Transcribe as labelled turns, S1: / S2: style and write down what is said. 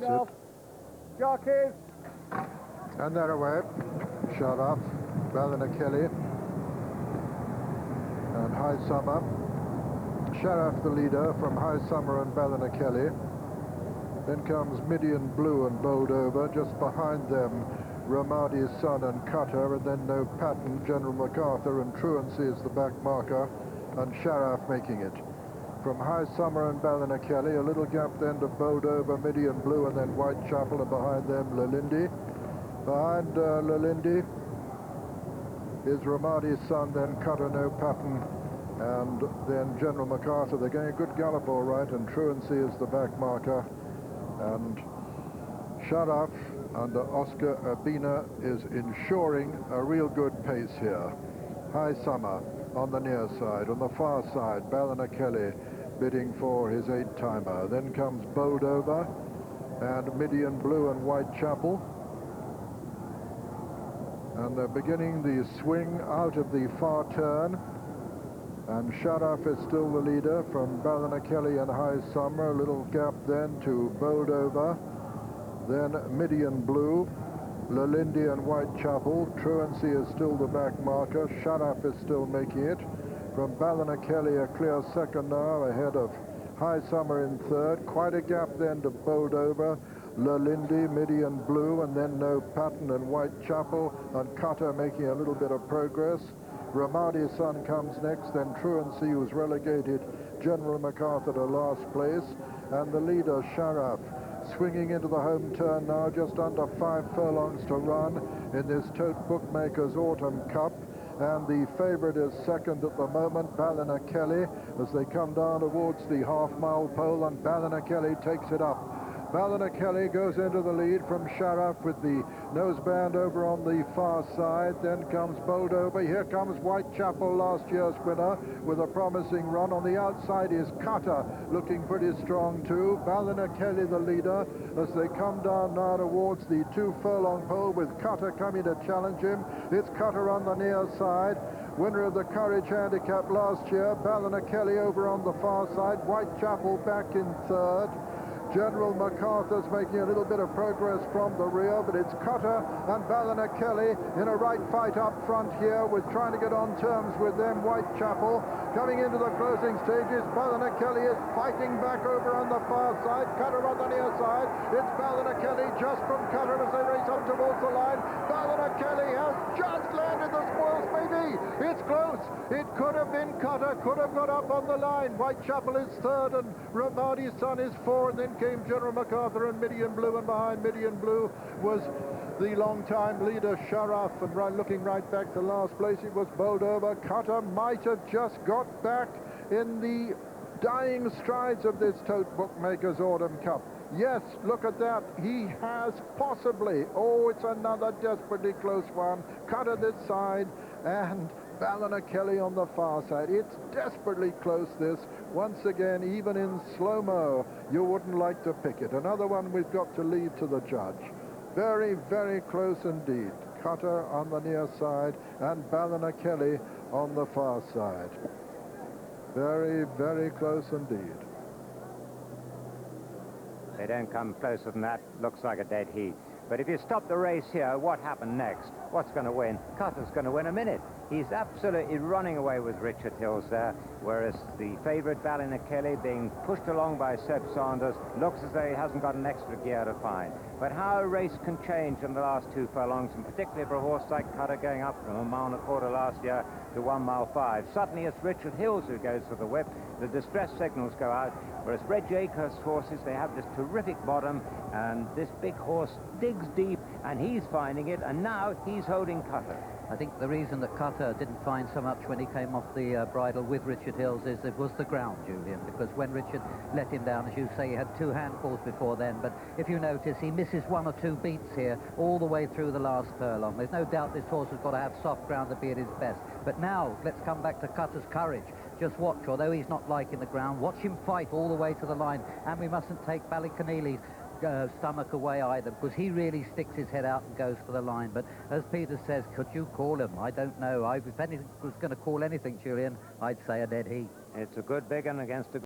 S1: That's it.
S2: Jockeys.
S1: And they're away. Shut off. Ballynakelly and High Summer. Sheriff the leader from High Summer and Ballynakelly. Then comes Midian Blue and bowled over. Just behind them, Ramadi's Son and Kutta, and then No Pattern, General MacArthur, and Truancy is the back marker, and Sheriff making it. From High Summer and Ballynakelly, a little gap then to bowled over Midian Blue, and then Whitechapel, and behind them Lalindi. Behind Lalindi is Ramadi's Son, then Kutta, No Pattern, and then General MacArthur. They're going a good gallop all right, and Truancy is the back marker, and Sharaf under Oscar Urbina is ensuring a real good pace here. High Summer on the near side. On the far side, Ballynakelly bidding for his 8-timer. Then comes bowled over and Midian Blue and Whitechapel. And they're beginning the swing out of the far turn. And Sharaf is still the leader from Ballynakelly and High Summer. A little gap then to bowled over. Then Midian Blue, Lalindi and Whitechapel. Truancy is still the back marker. Sharaf is still making it. From Ballynakelly, a clear second now, ahead of High Summer in third. Quite a gap then to bowled over. Lalindi, Midian Blue, and then No Pattern and Whitechapel, and Kutta making a little bit of progress. Ramadi's Son comes next, then Truancy, who's relegated General MacArthur to last place, and the leader, Sharaf, swinging into the home turn now, just under 5 furlongs to run in this Tote Bookmakers Autumn Cup. And the favourite is second at the moment, Ballynakelly, as they come down towards the half-mile pole, and Ballynakelly takes it up. Ballynakelly goes into the lead from Sharaf with the noseband over on the far side. Then comes bowled over. Here comes Whitechapel, last year's winner, with a promising run. On the outside is Kutta, looking pretty strong too. Ballynakelly the leader as they come down now towards the 2 furlong pole, with Kutta coming to challenge him. It's Kutta on the near side. Winner of the Courage Handicap last year. Ballynakelly over on the far side. Whitechapel back in third. General MacArthur's making a little bit of progress from the rear, but it's Kutta and Ballynakelly in a right fight up front here, with trying to get on terms with them. Whitechapel coming into the closing stages. Ballynakelly is fighting back over on the far side. Kutta on the near side. It's Ballynakelly just from Kutta as they race up towards the line. Ballynakelly has just landed the spoils, maybe. It's close. It could have been Kutta, could have got up on the line. Whitechapel is third and Ramadi's Son is fourth. Then came General MacArthur and Midian Blue, and behind Midian Blue was the long-time leader Sharaf, and looking right back to last place, it was bowled over. Kutta might have just got back in the dying strides of this Tote Bookmakers Autumn Cup. Yes, look at that. He has possibly. Oh, it's another desperately close one. Kutta this side and Ballynakelly on the far side. It's desperately close, this. Once again, even in slow-mo, you wouldn't like to pick it. Another one we've got to leave to the judge. Very, very close indeed. Kutta on the near side and Ballynakelly on the far side. Very, very close indeed.
S3: They don't come closer than that. Looks like a dead heat. But if you stop the race here, what happened next? What's going to win? Kutta's going to win a minute. He's absolutely running away with Richard Hills there, whereas the favourite Ballynakelly, being pushed along by Seb Saunders, looks as though he hasn't got an extra gear to find. But how a race can change in the last 2 furlongs, and particularly for a horse like Kutta going up from 1.25 miles last year to 1.5 miles. Suddenly it's Richard Hills who goes for the whip. The distress signals go out, whereas Reg Akehurst horses, they have this terrific bottom, and this big horse digs deep, and he's finding it, and now he's holding Kutta.
S4: I think the reason that Kutta didn't find so much when he came off the bridle with Richard Hills is it was the ground, Julian, because when Richard let him down, as you say, he had 2 handfuls before then, but if you notice, he misses 1 or 2 beats here all the way through the last furlong. There's no doubt this horse has got to have soft ground to be at his best. But now, let's come back to Kutta's courage. Just watch, although he's not liking the ground, watch him fight all the way to the line, and we mustn't take Ballynakelly's stomach away either, because he really sticks his head out and goes for the line. But as Peter says, could you call him? I don't know. If anything was going to call anything, Julian, I'd say a dead heat.
S3: It's a good big one against a